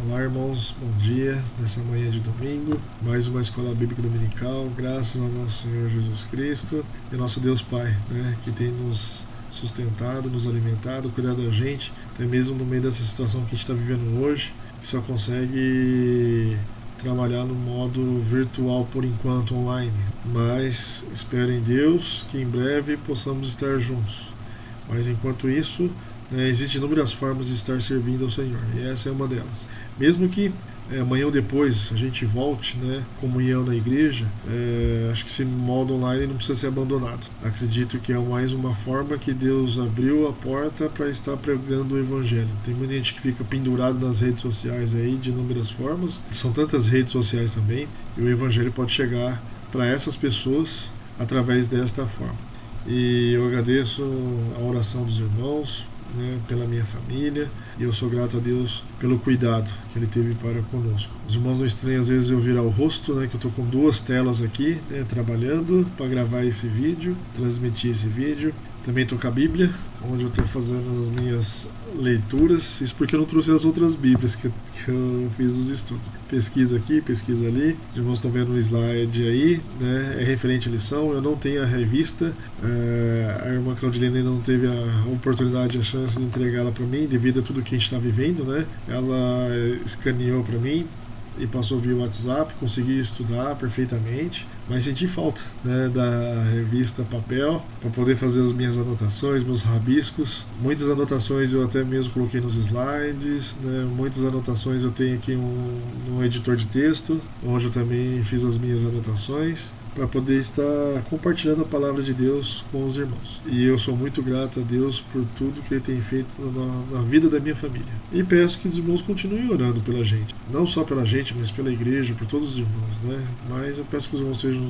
Olá, irmãos, bom dia. Nessa manhã de domingo, mais uma escola bíblica dominical, graças ao nosso Senhor Jesus Cristo e ao nosso Deus Pai, que tem nos sustentado, nos alimentado, cuidado da gente, até mesmo no meio dessa situação que a gente está vivendo hoje, que só consegue trabalhar no modo virtual por enquanto, online. Mas espero em Deus que em breve possamos estar juntos. Mas enquanto isso, existem inúmeras formas de estar servindo ao Senhor, e essa é uma delas. Mesmo que amanhã ou depois a gente volte, comunhão na igreja, acho que esse modo online não precisa ser abandonado. Acredito que é mais uma forma que Deus abriu a porta para estar pregando o Evangelho. Tem muita gente que fica pendurado nas redes sociais aí de inúmeras formas, são tantas redes sociais também, e o Evangelho pode chegar para essas pessoas através desta forma. E eu agradeço a oração dos irmãos, pela minha família, e eu sou grato a Deus pelo cuidado que Ele teve para conosco. Os irmãos não estranham às vezes eu virar o rosto, que eu estou com duas telas aqui, trabalhando para gravar esse vídeo, transmitir esse vídeo. Também estou com a Bíblia, onde eu estou fazendo as minhas leituras. Isso porque eu não trouxe as outras Bíblias que eu fiz os estudos. Pesquisa aqui, pesquisa ali. Os irmãos estão vendo um slide aí, é referente à lição. Eu não tenho a revista. A irmã Claudilene não teve a oportunidade, a chance de entregá-la para mim, devido a tudo que a gente está vivendo, Ela escaneou para mim e passou via WhatsApp, consegui estudar perfeitamente, mas senti falta da revista papel para poder fazer as minhas anotações, meus rabiscos. Muitas anotações eu até mesmo coloquei nos slides, muitas anotações eu tenho aqui no editor de texto, onde eu também fiz as minhas anotações, para poder estar compartilhando a palavra de Deus com os irmãos. E eu sou muito grato a Deus por tudo que Ele tem feito na vida da minha família. E peço que os irmãos continuem orando pela gente. Não só pela gente, mas pela igreja, por todos os irmãos, Mas eu peço que os irmãos estejam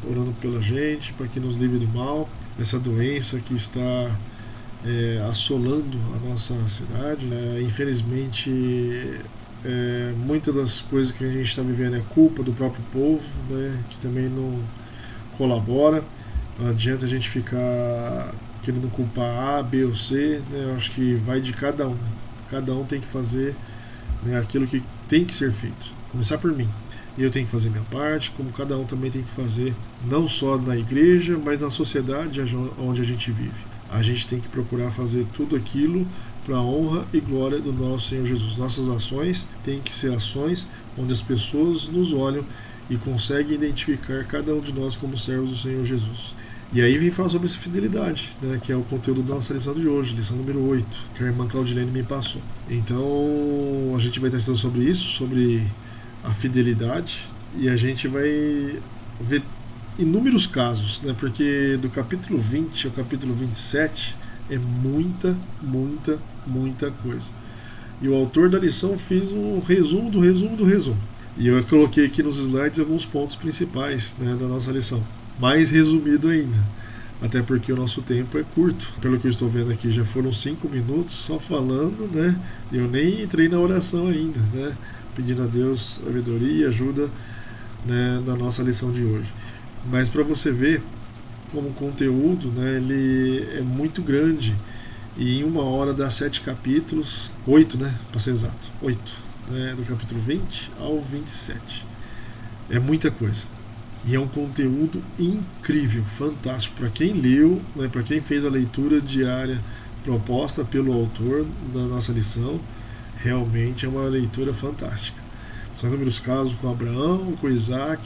orando pela gente, para que nos livre do mal, dessa doença que está assolando a nossa cidade. Infelizmente, muitas das coisas que a gente está vivendo é culpa do próprio povo, que também não colabora. Não adianta a gente ficar querendo culpar A, B ou C, Eu acho que vai de cada um. Cada um tem que fazer aquilo que tem que ser feito. Começar por mim. E eu tenho que fazer minha parte, como cada um também tem que fazer, não só na igreja, mas na sociedade onde a gente vive. A gente tem que procurar fazer tudo aquilo para a honra e glória do nosso Senhor Jesus. Nossas ações têm que ser ações onde as pessoas nos olham e conseguem identificar cada um de nós como servos do Senhor Jesus. E aí vem falar sobre essa fidelidade, que é o conteúdo da nossa lição de hoje, lição número 8, que a irmã Claudilene me passou. Então a gente vai estar estudando sobre isso, sobre a fidelidade, e a gente vai ver inúmeros casos, porque do capítulo 20 ao capítulo 27 é muita coisa. E o autor da lição fez um resumo do resumo do resumo. E eu coloquei aqui nos slides alguns pontos principais da nossa lição. Mais resumido ainda. Até porque o nosso tempo é curto. Pelo que eu estou vendo aqui, já foram 5 minutos só falando, E eu nem entrei na oração ainda, Pedindo a Deus sabedoria e ajuda, na nossa lição de hoje. Mas para você ver como o conteúdo, ele é muito grande. E em uma hora dá 7 capítulos, 8, para ser exato, 8, do capítulo 20 ao 27. É muita coisa. E é um conteúdo incrível, fantástico. Para quem leu, para quem fez a leitura diária proposta pelo autor da nossa lição, realmente é uma leitura fantástica. São inúmeros casos com Abraão, com Isaac,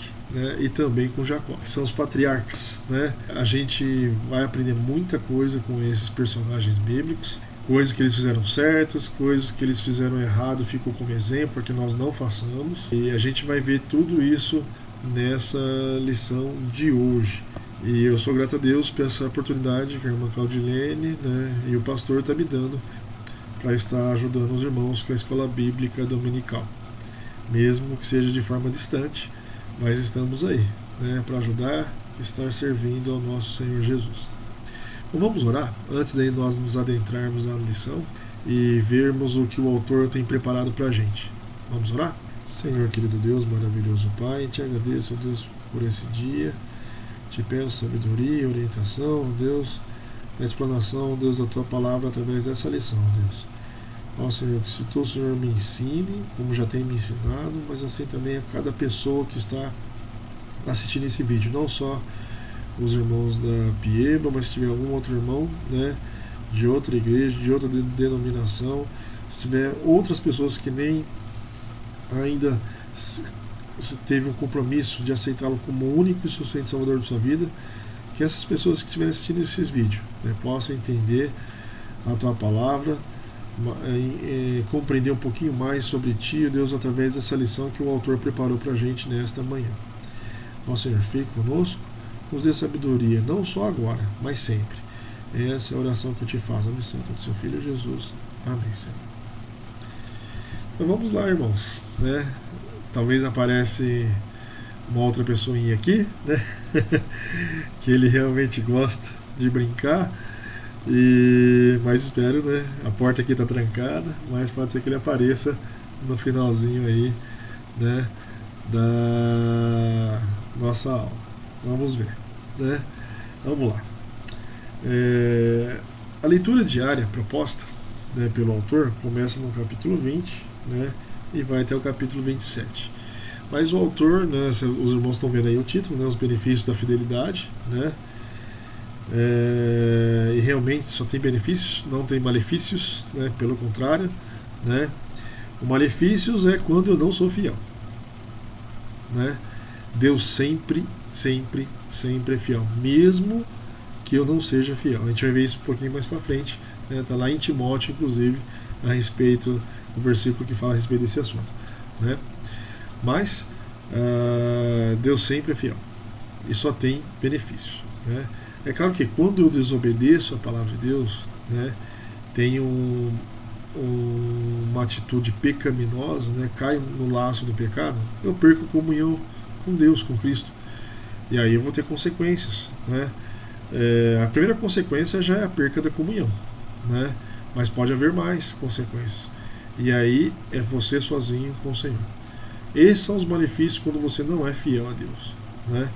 e também com Jacó, que são os patriarcas. A gente vai aprender muita coisa com esses personagens bíblicos, coisas que eles fizeram certas, coisas que eles fizeram errado, ficou como exemplo para que nós não façamos. E a gente vai ver tudo isso nessa lição de hoje. E eu sou grato a Deus por essa oportunidade que a irmã Claudilene e o pastor estão me dando para estar ajudando os irmãos com a escola bíblica dominical. Mesmo que seja de forma distante, mas estamos aí, para ajudar, estar servindo ao nosso Senhor Jesus. Então vamos orar, antes de nós nos adentrarmos na lição e vermos o que o autor tem preparado para a gente. Vamos orar? Senhor querido Deus, maravilhoso Pai, te agradeço, Deus, por esse dia. Te peço sabedoria, orientação, Deus, a explanação, Deus, da Tua palavra através dessa lição, Deus. Ó Senhor, que se tu, o Senhor, me ensine, como já tem me ensinado, mas assim também a cada pessoa que está assistindo esse vídeo, não só os irmãos da Pieba, mas se tiver algum outro irmão, né, de outra igreja, de outra denominação, se tiver outras pessoas que nem ainda teve um compromisso de aceitá-lo como o único e suficiente Salvador de sua vida, que essas pessoas que estiverem assistindo esses vídeos, né, possam entender a tua palavra, compreender um pouquinho mais sobre ti, Deus, através dessa lição que o autor preparou para a gente nesta manhã. Ó Senhor, fique conosco, nos dê sabedoria, não só agora, mas sempre. Essa é a oração que eu te faço, a missão do seu Filho Jesus. Amém, Senhor. Então vamos lá, irmãos, né? Talvez aparece uma outra pessoinha aqui, né? Que ele realmente gosta de brincar, mas espero, né? A porta aqui está trancada, mas pode ser que ele apareça no finalzinho aí, né, da nossa aula. Vamos ver, né? Vamos lá. A leitura diária proposta, né, pelo autor começa no capítulo 20, né, e vai até o capítulo 27. Mas o autor, né, os irmãos estão vendo aí o título, né, os benefícios da fidelidade, né, e realmente só tem benefícios, não tem malefícios, né, pelo contrário, né, o malefícios é quando eu não sou fiel, né. Deus sempre é fiel, mesmo que eu não seja fiel. A gente vai ver isso um pouquinho mais para frente, né? Tá lá em Timóteo, inclusive, a respeito do versículo que fala a respeito desse assunto, né? Mas Deus sempre é fiel e só tem benefícios, né? É claro que quando eu desobedeço a palavra de Deus, né, tenho uma atitude pecaminosa, né, caio no laço do pecado, eu perco comunhão com Deus, com Cristo, e aí eu vou ter consequências, né? A primeira consequência já é a perca da comunhão, né? Mas pode haver mais consequências, e aí é você sozinho com o Senhor. Esses são os malefícios quando você não é fiel a Deus, né?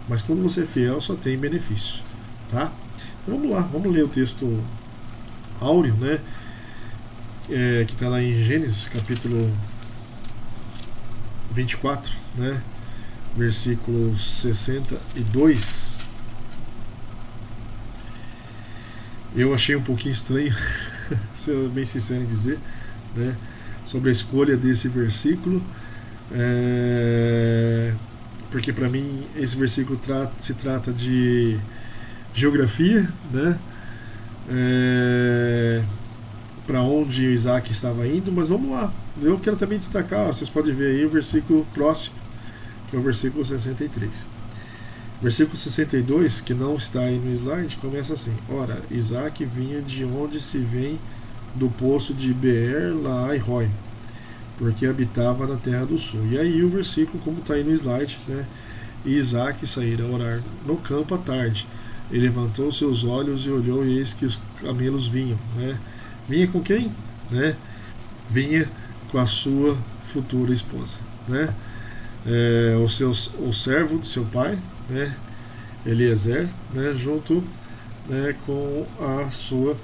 Mas quando você é fiel só tem benefícios, tá? Então vamos lá, vamos ler o texto áureo, né? Que está lá em Gênesis capítulo 24, né? Versículo 62. Eu achei um pouquinho estranho, ser bem sincero em dizer, né, sobre a escolha desse versículo, porque para mim esse versículo se trata de geografia, né, para onde Isaac estava indo, mas vamos lá, eu quero também destacar, vocês podem ver aí o versículo próximo, que é o versículo 63. Versículo 62, que não está aí no slide, começa assim: Ora, Isaac vinha de onde se vem do poço de Beer Lahai Roi, porque habitava na terra do sul. E aí o versículo, como está aí no slide, né? E Isaac saíra a orar no campo à tarde. Ele levantou seus olhos e olhou, e eis que os camelos vinham, né? Vinha com quem? Né? Vinha com a sua futura esposa, né? O servo do seu pai, né, Eliezer, né, junto, né, com a sua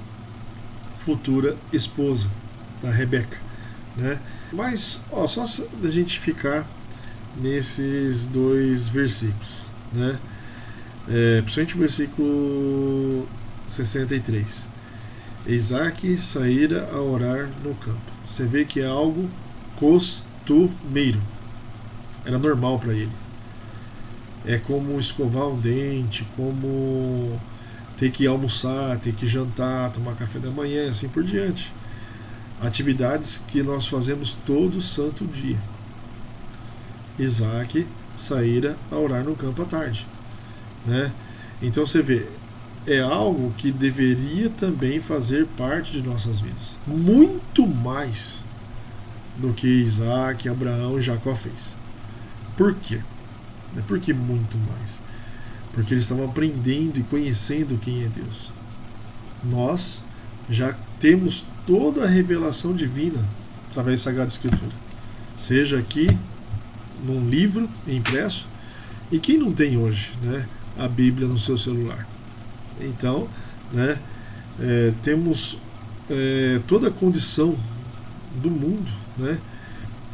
futura esposa, a Rebeca, né? Mas só da gente ficar nesses dois versículos, né? Principalmente o versículo 63. Isaac saíra a orar no campo. Você vê que é algo costumeiro. Era normal para ele. É como escovar um dente, como ter que almoçar, ter que jantar, tomar café da manhã e assim por diante. Atividades que nós fazemos todo santo dia. Isaac saíra a orar no campo à tarde, né? Então você vê, é algo que deveria também fazer parte de nossas vidas. Muito mais do que Isaac, Abraão e Jacó fez. Por quê? Por que muito mais? Porque eles estavam aprendendo e conhecendo quem é Deus. Nós já temos toda a revelação divina através da Sagrada Escritura. Seja aqui num livro impresso, e quem não tem hoje, né, a Bíblia no seu celular. Então, né, temos toda a condição do mundo, né,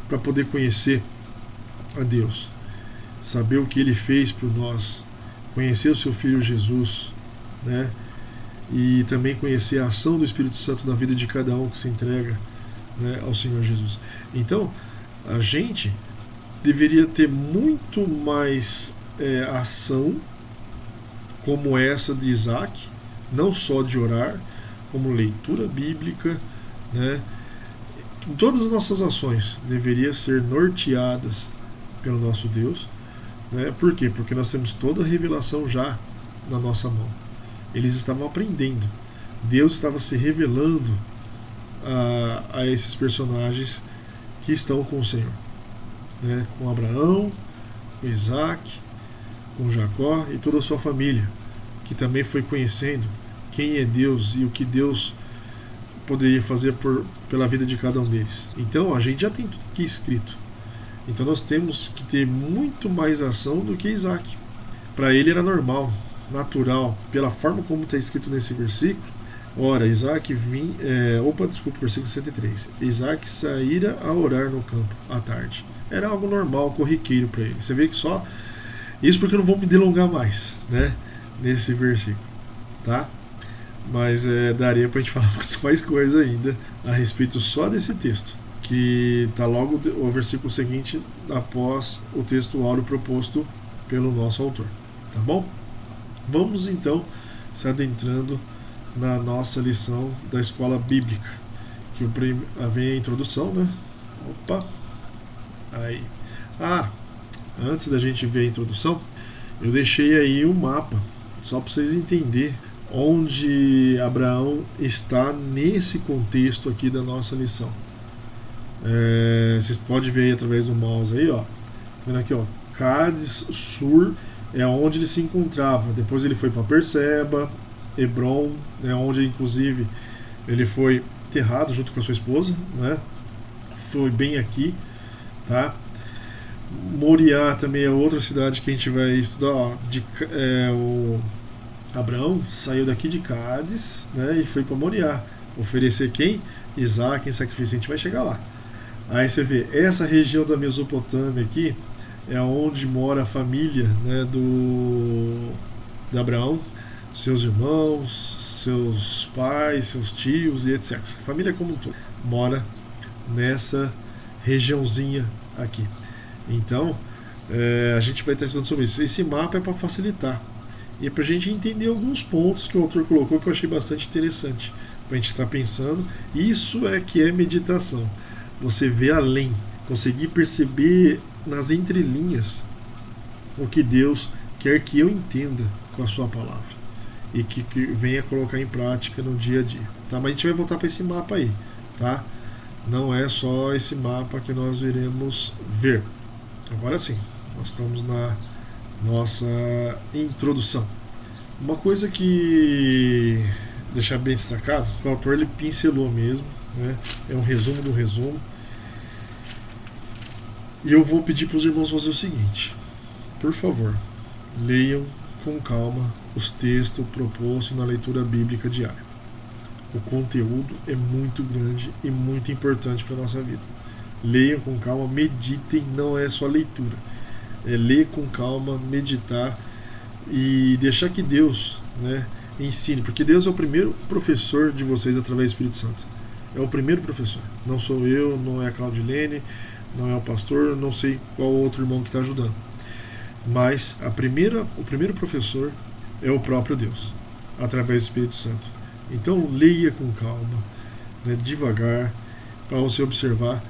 para poder conhecer a Deus, saber o que Ele fez por nós, conhecer o Seu Filho Jesus, né, e também conhecer a ação do Espírito Santo na vida de cada um que se entrega, né, ao Senhor Jesus. Então, a gente deveria ter muito mais ação como essa de Isaac, não só de orar, como leitura bíblica, né? Todas as nossas ações deveriam ser norteadas pelo nosso Deus, né? Por quê? Porque nós temos toda a revelação já na nossa mão. Eles estavam aprendendo. Deus estava se revelando a esses personagens que estão com o Senhor, né? Com Abraão, com Isaac, com Jacó e toda a sua família, que também foi conhecendo quem é Deus e o que Deus poderia fazer pela vida de cada um deles. Então a gente já tem tudo aqui escrito. Então nós temos que ter muito mais ação do que Isaac. Para ele era normal, natural, pela forma como está escrito nesse versículo. Ora, versículo 103. Isaac saíra a orar no campo à tarde. Era algo normal, corriqueiro para ele. Você vê que só isso, porque eu não vou me delongar mais, né, nesse versículo, tá? Mas daria para a gente falar muito mais coisa ainda a respeito só desse texto, que está logo o versículo seguinte após o texto áureo proposto pelo nosso autor, tá bom? Vamos então se adentrando na nossa lição da escola bíblica, que vem a introdução, né? Opa! Aí. Antes da gente ver a introdução, eu deixei aí um mapa, só para vocês entenderem onde Abraão está nesse contexto aqui da nossa lição. Vocês podem ver aí através do mouse aí, ó. Tá vendo aqui, ó? Cádiz Sur é onde ele se encontrava. Depois ele foi para Berseba, Hebron, onde inclusive ele foi enterrado junto com a sua esposa, né? Foi bem aqui, tá? Moriá também é outra cidade que a gente vai estudar, ó. O Abraão saiu daqui de Cádiz, né, e foi para Moriá oferecer quem? Isaac em sacrifício. A gente vai chegar lá. Aí você vê, essa região da Mesopotâmia aqui é onde mora a família, né, de Abraão, seus irmãos, seus pais, seus tios e etc. A família como um todo mora nessa regiãozinha aqui. Então, a gente vai estar estudando sobre isso. Esse mapa é para facilitar e é para a gente entender alguns pontos que o autor colocou que eu achei bastante interessante para a gente estar pensando. Isso é que é meditação. Você vê além, conseguir perceber nas entrelinhas o que Deus quer que eu entenda com a sua palavra e que venha colocar em prática no dia a dia, tá? Mas a gente vai voltar para esse mapa aí, tá? Não é só esse mapa que nós iremos ver. Agora sim, nós estamos na nossa introdução. Uma coisa que deixar bem destacado, que o autor ele pincelou mesmo, né? É um resumo do resumo. E eu vou pedir para os irmãos fazer o seguinte: por favor, leiam com calma os textos propostos na leitura bíblica diária. O conteúdo é muito grande e muito importante para a nossa vida. Leiam com calma, meditem, não é só leitura. É ler com calma, meditar e deixar que Deus, né, ensine. Porque Deus é o primeiro professor de vocês através do Espírito Santo. É o primeiro professor. Não sou eu, não é a Claudilene, não é o pastor, não sei qual outro irmão que está ajudando. Mas o primeiro professor é o próprio Deus, através do Espírito Santo. Então leia com calma, né, devagar, para você observar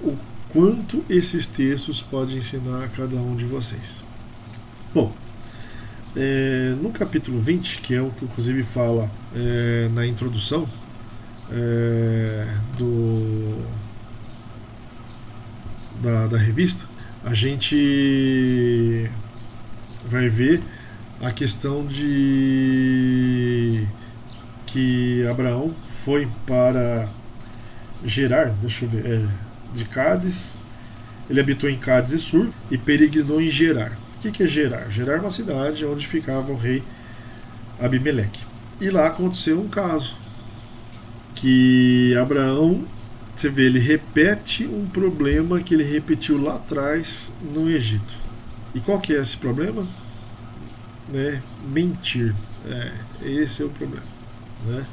o quanto esses textos podem ensinar a cada um de vocês. Bom, no capítulo 20, que é o que inclusive fala na introdução da revista, a gente vai ver a questão de que Abraão foi para Gerar, deixa eu ver, de Cádiz, ele habitou em Cádiz e Sur e peregrinou em Gerar. O que é Gerar? Gerar é uma cidade onde ficava o rei Abimeleque. E lá aconteceu um caso, que Abraão Você vê, ele repete um problema que ele repetiu lá atrás no Egito. E qual que é esse problema? Né? Mentir. Esse é o problema. Né?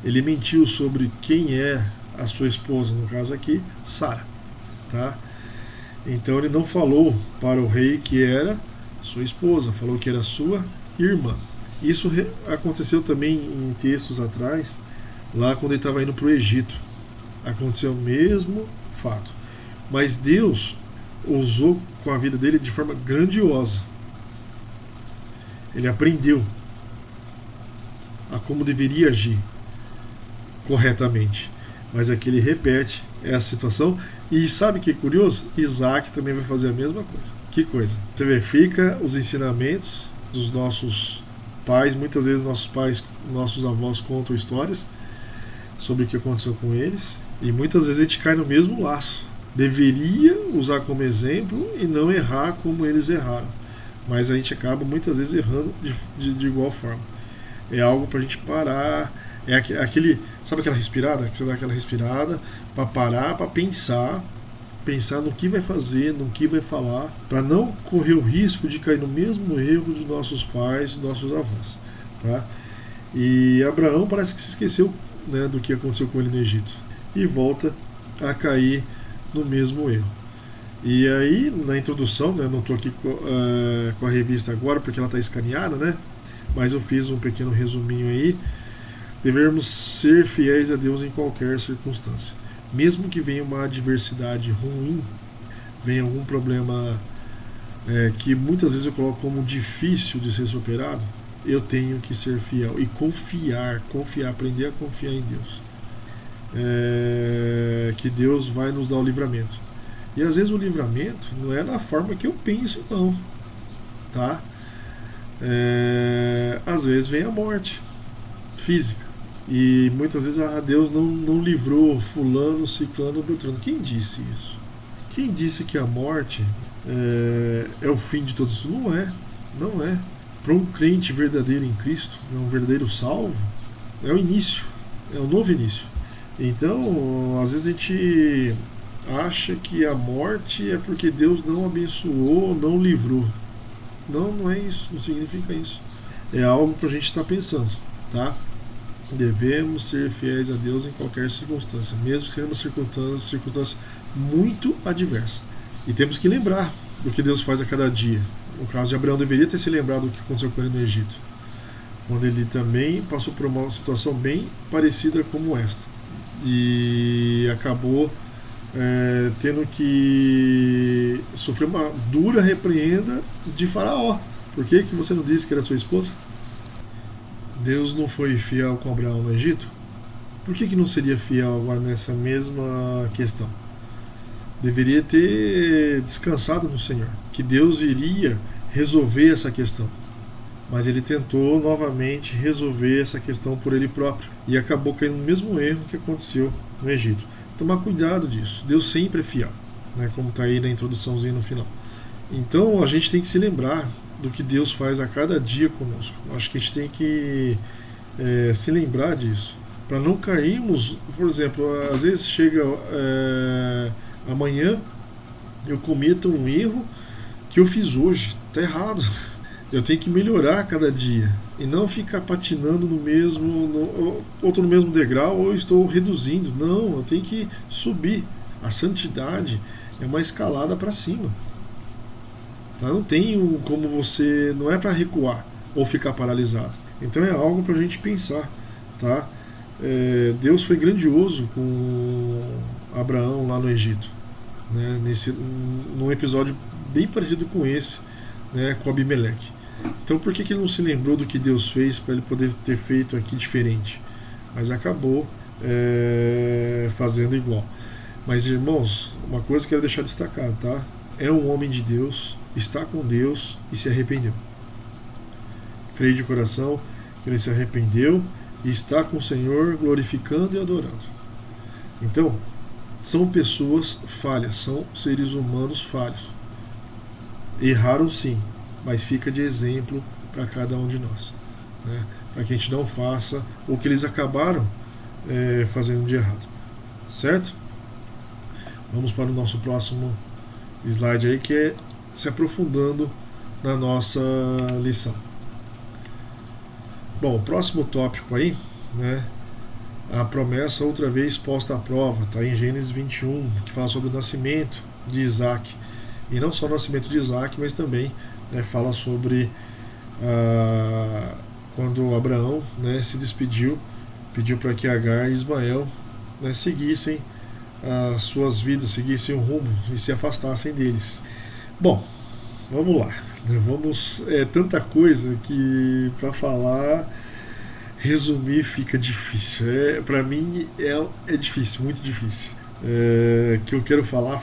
Ele mentiu sobre quem é a sua esposa, no caso aqui, Sara. Tá? Então ele não falou para o rei que era sua esposa, falou que era sua irmã. Isso aconteceu também em textos atrás, lá quando ele estava indo para o Egito. Aconteceu o mesmo fato. Mas Deus usou com a vida dele de forma grandiosa. Ele aprendeu a como deveria agir corretamente. Mas aqui ele repete essa situação. E sabe que é curioso? Isaac também vai fazer a mesma coisa. Que coisa. Você verifica os ensinamentos dos nossos pais. Muitas vezes nossos avós contam histórias sobre o que aconteceu com eles. E muitas vezes a gente cai no mesmo laço. Deveria usar como exemplo e não errar como eles erraram. Mas a gente acaba muitas vezes errando de igual forma. É algo para a gente parar. É aquele, sabe aquela respirada? Que você dá aquela respirada para parar, para pensar no que vai fazer, no que vai falar, para não correr o risco de cair no mesmo erro de nossos pais, de nossos avós. Tá? E Abraão parece que se esqueceu, né, do que aconteceu com ele no Egito e volta a cair no mesmo erro. E aí, na introdução, né, não estou aqui com a revista agora porque ela está escaneada, né, mas eu fiz um pequeno resuminho aí. Devemos ser fiéis a Deus em qualquer circunstância. Mesmo que venha uma adversidade ruim, venha algum problema que muitas vezes eu coloco como difícil de ser superado, eu tenho que ser fiel e confiar, aprender a confiar em Deus. Que Deus vai nos dar o livramento. E às vezes o livramento não é da forma que eu penso, não. Tá? Às vezes vem a morte física. E muitas vezes Deus não livrou fulano, ciclano, beltrano. Quem disse isso? Quem disse que a morte é o fim de todos isso? Não é. Não é. Para um crente verdadeiro em Cristo, um verdadeiro salvo, é o início. É o novo início. Então, às vezes a gente acha que a morte é porque Deus não abençoou, não livrou. Não é isso. Não significa isso. É algo para a gente estar pensando. Tá? Devemos ser fiéis a Deus em qualquer circunstância, mesmo que seja uma circunstância muito adversa. E temos que lembrar do que Deus faz a cada dia. No caso de Abraão, deveria ter se lembrado do que aconteceu com ele no Egito, quando ele também passou por uma situação bem parecida como esta. E acabou tendo que sofrer uma dura repreenda de Faraó. Por que você não disse que era sua esposa? Deus não foi fiel com Abraão no Egito? Por que não seria fiel agora nessa mesma questão? Deveria ter descansado no Senhor, que Deus iria resolver essa questão. Mas ele tentou novamente resolver essa questão por ele próprio e acabou caindo no mesmo erro que aconteceu no Egito. Tomar cuidado disso. Deus sempre é fiel, né, como está aí na introduçãozinha no final. Então a gente tem que se lembrar do que Deus faz a cada dia conosco. Acho que a gente tem que se lembrar disso, para não cairmos. Por exemplo, às vezes chega amanhã, eu cometo um erro que eu fiz hoje, está errado. Eu tenho que melhorar a cada dia e não ficar patinando ou estou no mesmo degrau ou estou reduzindo. Não, eu tenho que subir. A santidade é uma escalada para cima. Tá? Não tem como você. Não é para recuar ou ficar paralisado. Então é algo para a gente pensar. Tá? Deus foi grandioso com Abraão lá no Egito, né? Num episódio bem parecido com esse, né? Com Abimeleque. Então por que ele não se lembrou do que Deus fez para ele poder ter feito aqui diferente? Mas acabou fazendo igual. Mas irmãos, uma coisa que eu quero deixar destacado, tá? É um homem de Deus, está com Deus e se arrependeu. Creio de coração que ele se arrependeu e está com o Senhor glorificando e adorando. Então, são pessoas falhas, são seres humanos falhos. Erraram sim, mas fica de exemplo para cada um de nós, né? Para que a gente não faça o que eles acabaram fazendo de errado. certo? Vamos para o nosso próximo slide aí, que é se aprofundando na nossa lição. Bom, o próximo tópico aí, né, a promessa outra vez posta à prova, está em Gênesis 21, que fala sobre o nascimento de Isaac. E não só o nascimento de Isaac, mas também, né, fala sobre quando Abraão, né, se despediu, pediu para que Agar e Ismael, né, seguissem as suas vidas, seguissem o rumo e se afastassem deles. Bom, vamos lá. É tanta coisa que para falar, resumir fica difícil. Para mim é difícil, muito difícil. Que eu quero falar,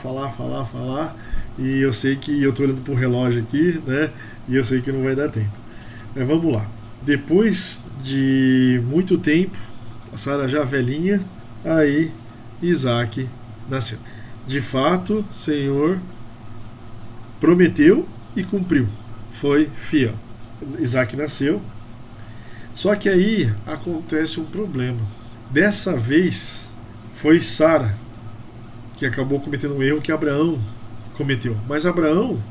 e eu sei que eu estou olhando para o relógio aqui, né? E eu sei que não vai dar tempo. Mas vamos lá. Depois de muito tempo, a Sara já velhinha, aí Isaac nasceu. De fato, o Senhor prometeu e cumpriu. Foi fiel. Isaac nasceu. Só que aí acontece um problema. Dessa vez foi Sara que acabou cometendo um erro que Abraão cometeu. Mas Abraão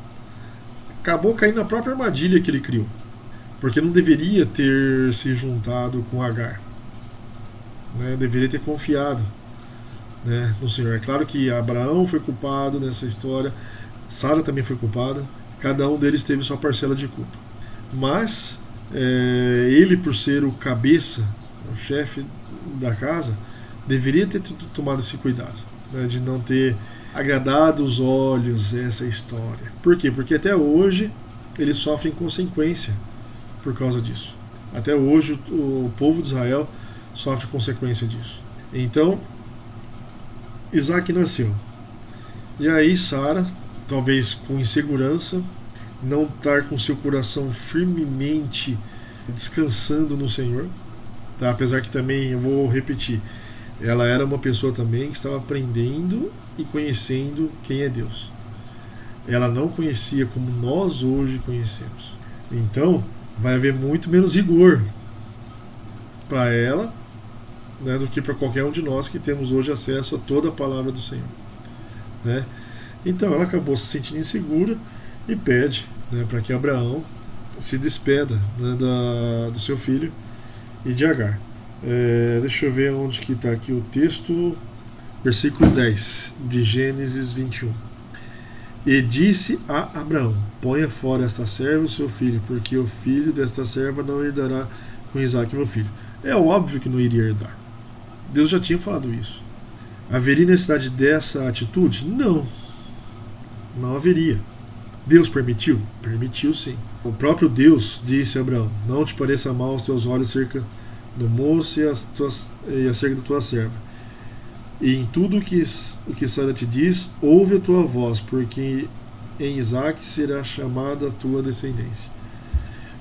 acabou caindo na própria armadilha que ele criou. Porque não deveria ter se juntado com Agar. Né? Deveria ter confiado, né, no Senhor. É claro que Abraão foi culpado nessa história. Sara também foi culpada. Cada um deles teve sua parcela de culpa. Mas ele, por ser o cabeça, o chefe da casa, deveria ter tomado esse cuidado, né, de não ter agradado os olhos essa história. Por quê? Porque até hoje eles sofrem consequência por causa disso. Até hoje o povo de Israel sofre consequência disso. Então Isaac nasceu. E aí Sara, talvez com insegurança, não estar com seu coração firmemente descansando no Senhor, tá? Apesar que também, eu vou repetir, ela era uma pessoa também que estava aprendendo e conhecendo quem é Deus. Ela não conhecia como nós hoje conhecemos. Então vai haver muito menos rigor para ela, né, do que para qualquer um de nós que temos hoje acesso a toda a palavra do Senhor, né? Então ela acabou se sentindo insegura e pede, né, para que Abraão se despeda, né, do seu filho e de Agar. Deixa eu ver onde que está aqui o texto. Versículo 10 de Gênesis 21. E disse a Abraão: ponha fora esta serva e o seu filho, porque o filho desta serva não herdará com Isaac, meu filho. É óbvio que não iria herdar. Deus já tinha falado isso. Haveria necessidade dessa atitude? Não. Não haveria. Deus permitiu? Permitiu, sim. O próprio Deus disse a Abraão: não te pareça mal os teus olhos cerca do moço e acerca da tua serva. E em tudo o que Sara te diz, ouve a tua voz, porque em Isaac será chamada a tua descendência.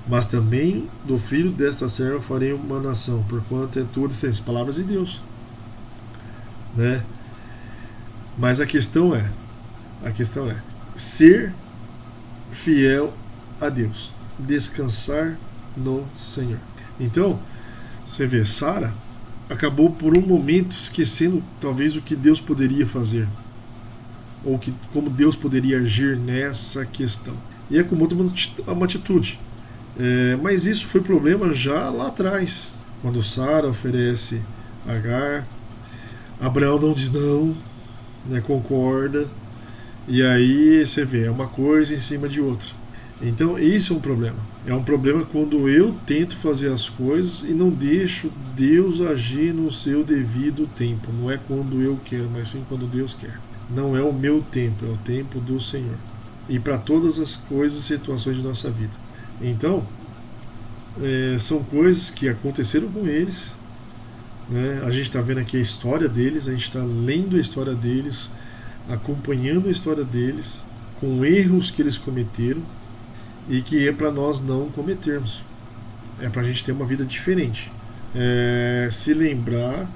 Mas também do filho desta serva farei uma nação, porquanto é tua descendência. Palavras de Deus, né? Mas a questão é ser fiel a Deus, descansar no Senhor. Então, você vê, Sara acabou por um momento esquecendo talvez o que Deus poderia fazer, ou como Deus poderia agir nessa questão, e acomodou uma atitude. Mas isso foi problema já lá atrás, quando Sara oferece Agar. Abraão não diz não, né, concorda, e aí você vê, é uma coisa em cima de outra. Então isso é um problema. É um problema quando eu tento fazer as coisas e não deixo Deus agir no seu devido tempo. Não é quando eu quero, mas sim quando Deus quer. Não é o meu tempo, é o tempo do Senhor. E para todas as coisas e situações de nossa vida. Então, são coisas que aconteceram com eles, né? A gente está vendo aqui a história deles, a gente está lendo a história deles, acompanhando a história deles, com erros que eles cometeram, e que é para nós não cometermos. É para a gente ter uma vida diferente. Se lembrar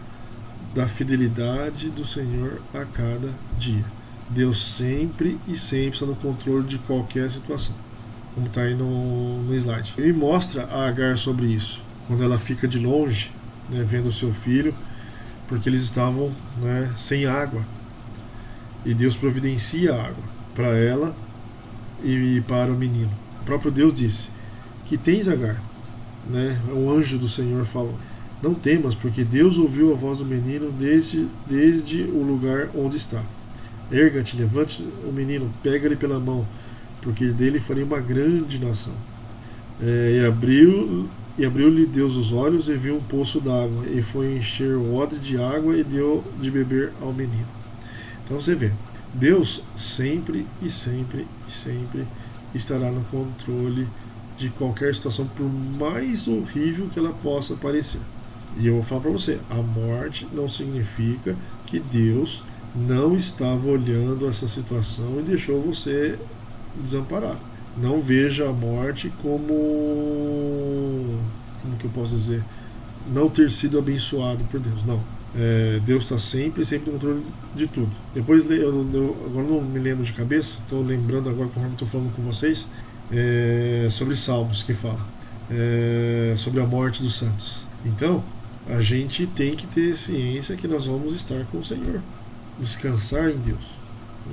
da fidelidade do Senhor a cada dia. Deus sempre está no controle de qualquer situação, como está aí no slide. Ele mostra a Agar sobre isso, quando ela fica de longe, né, vendo o seu filho, porque eles estavam, né, sem água. E Deus providencia a água para ela e para o menino. O próprio Deus disse: que tens, Agar? Né? O anjo do Senhor falou: não temas, porque Deus ouviu a voz do menino desde o lugar onde está. Erga-te, levante o menino, pega-lhe pela mão, porque dele farei uma grande nação. E abriu-lhe Deus os olhos e viu um poço d'água, e foi encher o odre de água e deu de beber ao menino. Então você vê, Deus sempre e sempre e sempre estará no controle de qualquer situação, por mais horrível que ela possa parecer. E eu vou falar para você, a morte não significa que Deus não estava olhando essa situação e deixou você desamparado. Não veja a morte como que eu posso dizer, não ter sido abençoado por Deus, não. Deus está sempre no controle de tudo. Depois, agora não me lembro de cabeça, estou lembrando agora conforme estou falando com vocês, sobre Salmos, que fala sobre a morte dos santos. Então, a gente tem que ter ciência que nós vamos estar com o Senhor, descansar em Deus.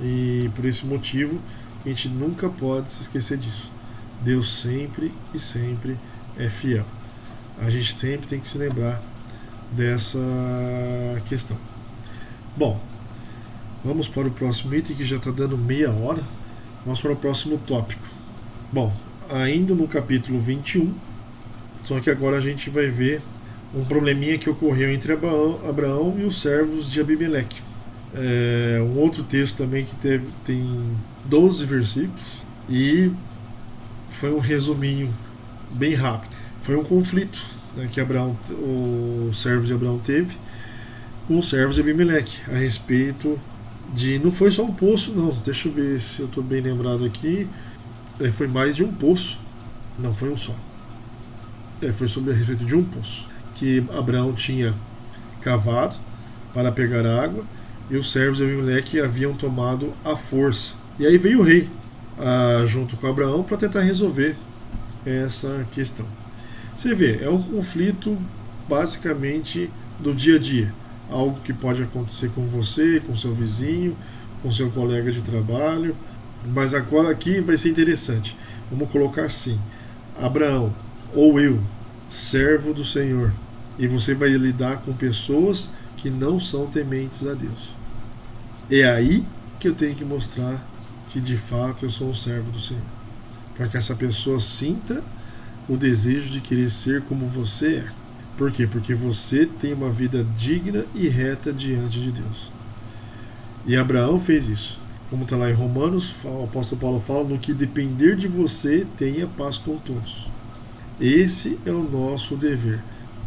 E por esse motivo, a gente nunca pode se esquecer disso. Deus sempre e sempre é fiel. A gente sempre tem que se lembrar dessa questão. Bom, vamos para o próximo item, que já está dando meia hora. Vamos para o próximo tópico. Bom, ainda no capítulo 21, só que agora a gente vai ver um probleminha que ocorreu entre Abraão e os servos de Abimeleque. Um outro texto também que tem 12 versículos e foi um resuminho bem rápido. Foi um conflito, né, que os servos de Abraão teve com os servos de Abimeleque a respeito de... Não foi só um poço, não. Deixa eu ver se eu estou bem lembrado aqui. Foi mais de um poço. Não foi um só. Foi sobre a respeito de um poço que Abraão tinha cavado para pegar água, e os servos de Abimeleque haviam tomado à força. E aí veio o rei junto com Abraão para tentar resolver essa questão. Você vê, é um conflito basicamente do dia a dia. Algo que pode acontecer com você, com seu vizinho, com seu colega de trabalho. Mas agora aqui vai ser interessante. Vamos colocar assim: Abraão, ou eu, servo do Senhor, e você vai lidar com pessoas que não são tementes a Deus. É aí que eu tenho que mostrar que de fato eu sou um servo do Senhor, para que essa pessoa sinta o desejo de querer ser como você é. Por quê? Porque você tem uma vida digna e reta diante de Deus. E Abraão fez isso. Como está lá em Romanos, o apóstolo Paulo fala: no que depender de você, tenha paz com todos. Esse é o nosso dever,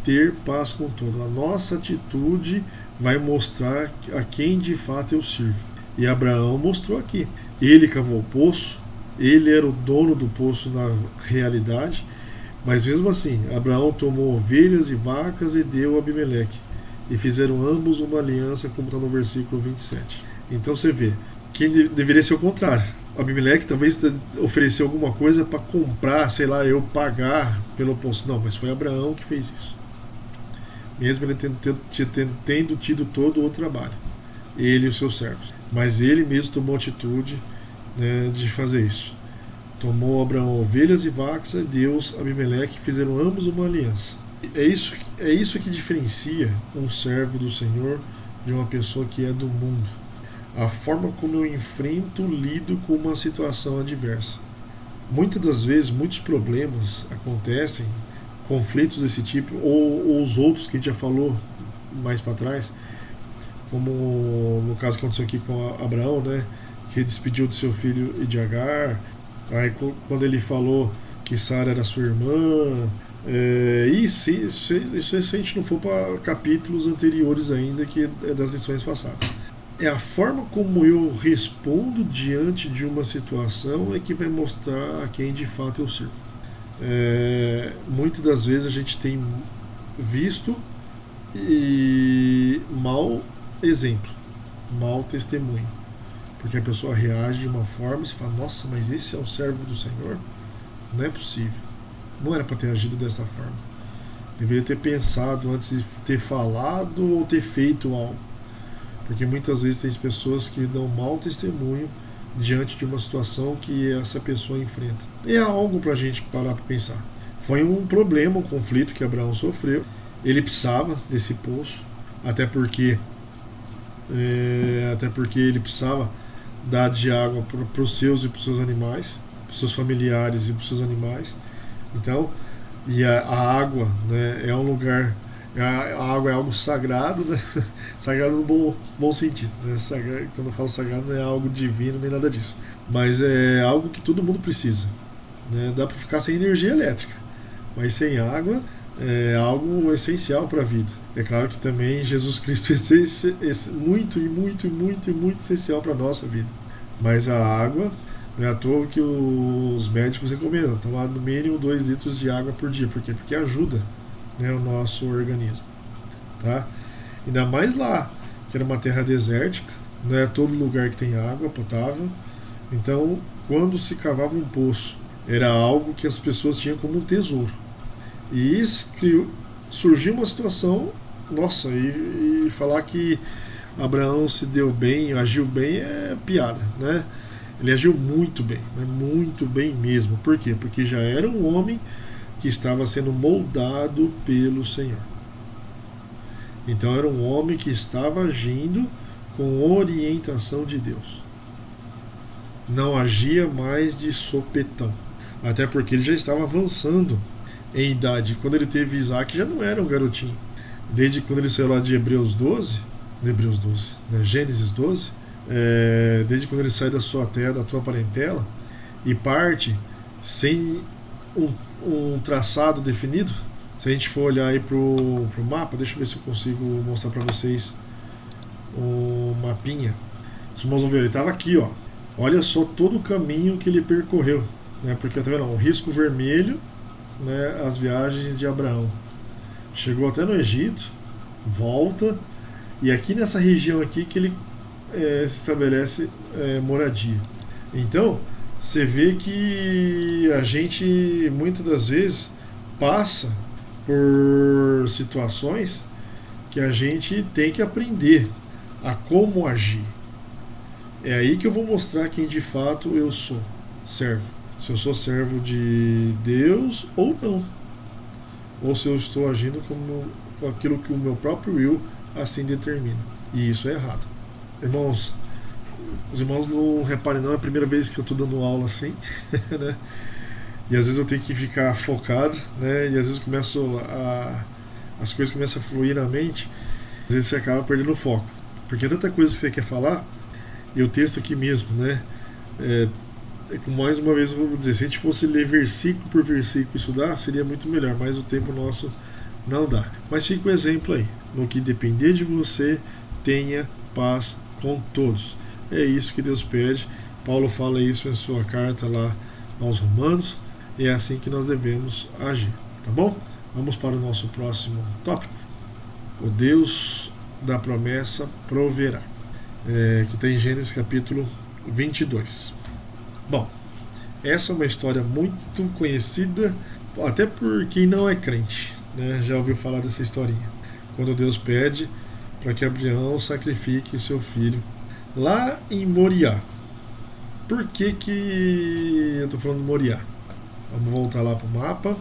ter paz com todos. A nossa atitude vai mostrar a quem de fato eu sirvo. E Abraão mostrou aqui. Ele cavou o poço, ele era o dono do poço na realidade, mas mesmo assim, Abraão tomou ovelhas e vacas e deu a Abimeleque. E fizeram ambos uma aliança, como está no versículo 27. Então você vê, que deveria ser o contrário. Abimeleque talvez ofereceu alguma coisa para comprar, sei lá, eu pagar pelo poço. Não, mas foi Abraão que fez isso. Mesmo ele tendo tido todo o trabalho. Ele e os seus servos. Mas ele mesmo tomou atitude, né, de fazer isso. Tomou Abraão ovelhas e vacas, e Deus, Abimeleque, fizeram ambos uma aliança. É isso que diferencia um servo do Senhor de uma pessoa que é do mundo. A forma como eu lido com uma situação adversa. Muitas das vezes, muitos problemas acontecem, conflitos desse tipo, ou os outros que a gente já falou mais para trás, como no caso que aconteceu aqui com Abraão, né, que despediu do seu filho e de Agar. Aí quando ele falou que Sara era sua irmã, isso se a gente não for para capítulos anteriores ainda, que é das lições passadas. É a forma como eu respondo diante de uma situação é que vai mostrar a quem de fato eu sirvo. Muitas das vezes a gente tem visto mau exemplo, mau testemunho, porque a pessoa reage de uma forma e se fala: nossa, mas esse é o servo do Senhor? Não é possível, não era para ter agido dessa forma. Deveria ter pensado antes de ter falado ou ter feito algo. Porque muitas vezes tem pessoas que dão mau testemunho diante de uma situação que essa pessoa enfrenta. E é algo para a gente parar para pensar. Foi um problema, um conflito que Abraão sofreu. Ele precisava desse poço, até porque ele precisava dar de água para os seus e para os seus animais, para os seus familiares e para os seus animais. Então, e a água, né, é um lugar, a água é algo sagrado, né? Sagrado no bom sentido, né? Sagrado, quando eu falo sagrado, não é algo divino nem nada disso, mas é algo que todo mundo precisa, né? Dá para ficar sem energia elétrica, mas sem água é algo essencial para a vida. É claro que também Jesus Cristo é muito essencial para a nossa vida, mas a água não é à toa que os médicos recomendam tomar no mínimo 2 litros de água por dia. Por quê? Porque ajuda, né, o nosso organismo. Tá? Ainda mais lá, que era uma terra desértica, não é todo lugar que tem água potável. Então, quando se cavava um poço, era algo que as pessoas tinham como um tesouro. E surgiu uma situação, nossa, e falar que Abraão se deu bem, agiu bem, é piada, né? Ele agiu muito bem, né? Muito bem mesmo. Por quê? Porque já era um homem que estava sendo moldado pelo Senhor. Então era um homem que estava agindo com orientação de Deus. Não agia mais de sopetão. Até porque ele já estava avançando em idade. Quando ele teve Isaac, já não era um garotinho. Desde quando ele saiu lá de Gênesis 12, desde quando ele sai da sua terra, da tua parentela, e parte sem um traçado definido. Se a gente for olhar aí pro mapa, deixa eu ver se eu consigo mostrar para vocês o mapinha. Os irmãos vão ver, ele estava aqui, ó. Olha só todo o caminho que ele percorreu, né? Porque tá vendo, o risco vermelho, né? As viagens de Abraão. Chegou até no Egito, volta, e aqui nessa região aqui que ele se estabelece moradia. Então, você vê que a gente muitas das vezes passa por situações que a gente tem que aprender a como agir. É aí que eu vou mostrar quem de fato eu sou servo. Se eu sou servo de Deus ou não. Ou se eu estou agindo com aquilo que o meu próprio eu assim determina. E isso é errado. Irmãos, os irmãos não reparem não, é a primeira vez que eu estou dando aula assim, né? E às vezes eu tenho que ficar focado, né? E às vezes as coisas começam a fluir na mente, às vezes você acaba perdendo o foco. Porque é tanta coisa que você quer falar, e o texto aqui mesmo, né? Mais uma vez eu vou dizer, se a gente fosse ler versículo por versículo e estudar, seria muito melhor, mas o tempo nosso não dá. Mas fica o exemplo aí, no que depender de você, tenha paz com todos. É isso que Deus pede. Paulo fala isso em sua carta lá aos Romanos. E é assim que nós devemos agir. Tá bom? Vamos para o nosso próximo tópico. O Deus da promessa proverá. Que está em Gênesis capítulo 22. Bom, essa é uma história muito conhecida, até por quem não é crente, né? Já ouviu falar dessa historinha. Quando Deus pede para que Abraão sacrifique seu filho lá em Moriá. Por que eu estou falando de Moriá? Vamos voltar lá para o mapa.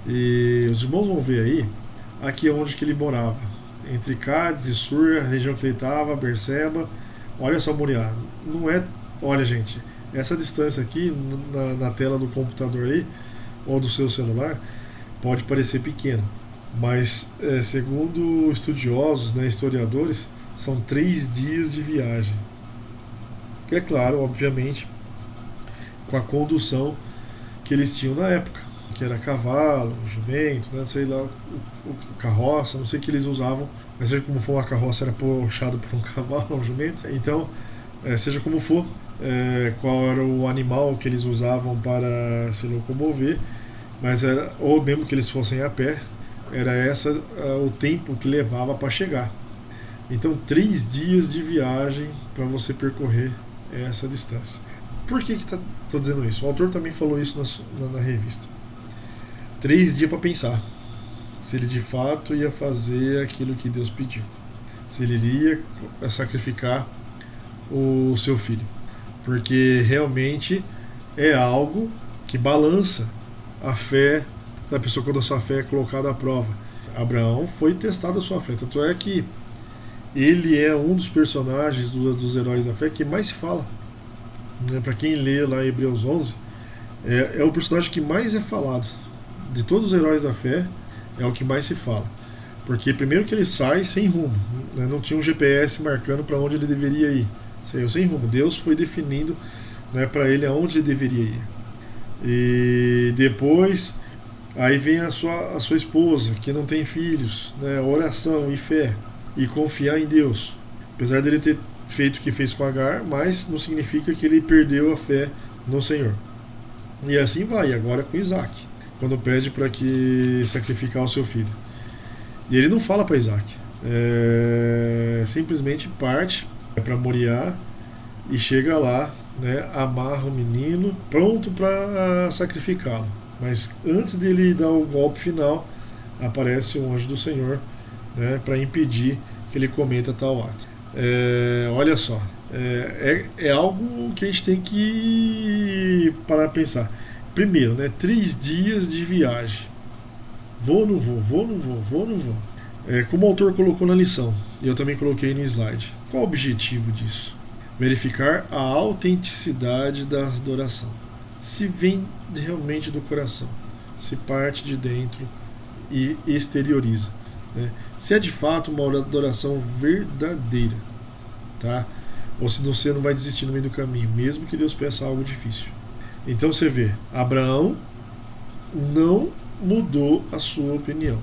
E os irmãos vão ver aí, aqui é onde que ele morava. Entre Cádiz e Sur, a região que ele estava, Berseba. Olha só Moriá. Não é. Olha, gente, essa distância aqui na tela do computador aí, ou do seu celular, pode parecer pequena. Mas, segundo estudiosos, né, historiadores, são 3 dias de viagem. É claro, obviamente, com a condução que eles tinham na época, que era cavalo, jumento, né, sei lá, o carroça, não sei o que eles usavam, mas seja como for, uma carroça era puxado por um cavalo, um jumento. Então, seja como for, qual era o animal que eles usavam para se locomover, mas ou mesmo que eles fossem a pé, era o tempo que levava para chegar. Então 3 dias de viagem para você percorrer essa distância. Por que estou dizendo isso? O autor também falou isso na revista. 3 dias para pensar. se ele de fato ia fazer aquilo que Deus pediu, se ele iria sacrificar o seu filho, porque realmente é algo que balança a fé da pessoa quando a sua fé é colocada à prova. Abraão foi testado a sua fé, tanto é que ele é um dos personagens dos heróis da fé que mais se fala, né? Para quem lê lá Hebreus 11, é o personagem que mais é falado de todos os heróis da fé, é o que mais se fala, porque primeiro que ele sai sem rumo, né? Não tinha um GPS marcando para onde ele deveria ir, saiu sem rumo. Deus foi definindo, né, para ele aonde ele deveria ir. E depois aí vem a sua esposa, que não tem filhos, né? Oração e fé e confiar em Deus. Apesar dele ter feito o que fez com Agar, mas não significa que ele perdeu a fé no Senhor. E assim vai, agora com Isaac, quando pede para que sacrificar o seu filho. E ele não fala para Isaac, simplesmente parte para Moriá e chega lá, né, amarra o menino, pronto para sacrificá-lo. Mas antes dele dar o golpe final, aparece um anjo do Senhor, né, para impedir que ele cometa tal ato. Olha só, é algo que a gente tem que parar a pensar. Primeiro, né, 3 dias de viagem. Vou, não vou, vou, não vou, vou, não vou. Como o autor colocou na lição, e eu também coloquei no slide, qual o objetivo disso? Verificar a autenticidade da adoração. Se vem realmente do coração, se parte de dentro e exterioriza, né? Se é de fato uma adoração verdadeira, tá? Ou se você não vai desistir no meio do caminho, mesmo que Deus peça algo difícil. Então você vê, Abraão não mudou a sua opinião.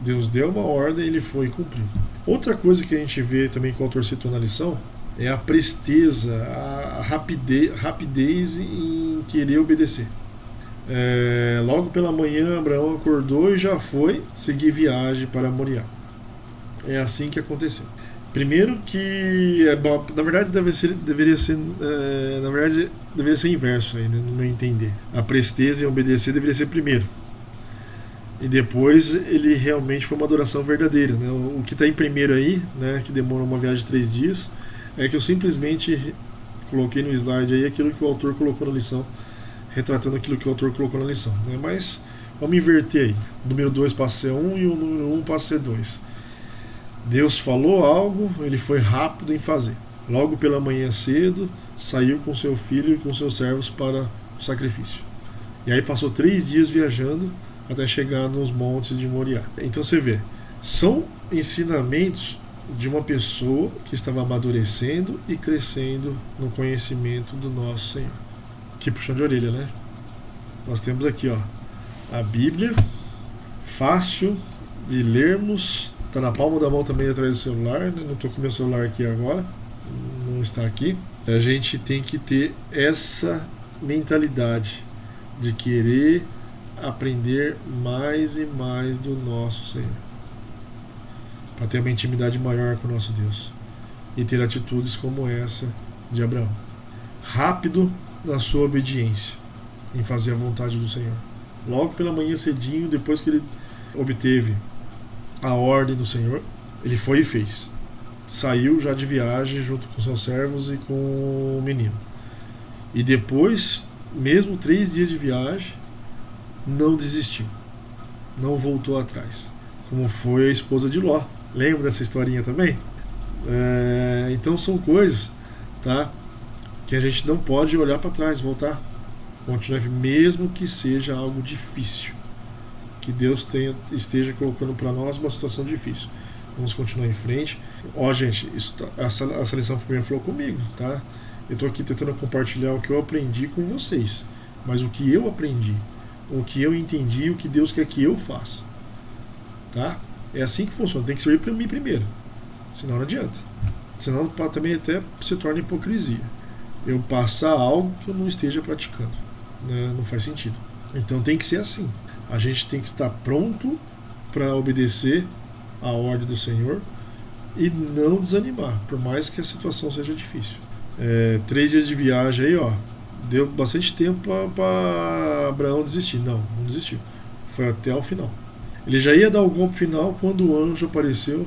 Deus deu uma ordem e ele foi cumprir. Outra coisa que a gente vê também que o autor citou na lição é a presteza, a rapidez em querer obedecer. Logo pela manhã, Abraão acordou e já foi seguir viagem para Moriá. É assim que aconteceu. Primeiro que, na verdade, deveria ser inverso aí, né, no meu entender. A presteza em obedecer deveria ser primeiro. E depois ele realmente foi uma adoração verdadeira, né? O que está em primeiro aí, né, que demora uma viagem de 3 dias, é que eu simplesmente coloquei no slide aí aquilo que o autor colocou na lição, retratando aquilo que o autor colocou na lição, né? Mas vamos inverter aí. O número 2 passa a ser 1 e o número 1 passa a ser 2. Deus falou algo, ele foi rápido em fazer. Logo pela manhã cedo, saiu com seu filho e com seus servos para o sacrifício. E aí passou 3 dias viajando até chegar nos montes de Moriá. Então você vê, são ensinamentos de uma pessoa que estava amadurecendo e crescendo no conhecimento do nosso Senhor. Que puxão de orelha, né? Nós temos aqui, ó, a Bíblia, fácil de lermos, está na palma da mão também atrás do celular, né? Não estou com meu celular aqui agora, não está aqui. A gente tem que ter essa mentalidade de querer aprender mais e mais do nosso Senhor, para ter uma intimidade maior com o nosso Deus e ter atitudes como essa de Abraão, rápido na sua obediência em fazer a vontade do Senhor. Logo pela manhã cedinho, depois que ele obteve a ordem do Senhor, ele foi e fez. Saiu já de viagem junto com seus servos e com o menino. E depois, mesmo 3 dias de viagem, não desistiu, não voltou atrás, como foi a esposa de Ló. Lembra dessa historinha também? Então são coisas, tá, que a gente não pode olhar para trás, voltar, continuar, mesmo que seja algo difícil, que Deus esteja colocando para nós uma situação difícil. Vamos continuar em frente. Gente, essa lição primeiro falou comigo, tá? Eu estou aqui tentando compartilhar o que eu aprendi com vocês, mas o que eu aprendi, o que eu entendi, o que Deus quer que eu faça, tá? É assim que funciona, tem que servir para mim primeiro, senão não adianta, senão também até se torna hipocrisia eu passar algo que eu não esteja praticando, né? Não faz sentido. Então tem que ser assim, a gente tem que estar pronto para obedecer a ordem do Senhor e não desanimar, por mais que a situação seja difícil. 3 dias de viagem aí, ó, deu bastante tempo para Abraão desistir. Não desistiu. Foi até o final. Ele já ia dar o golpe final quando o anjo apareceu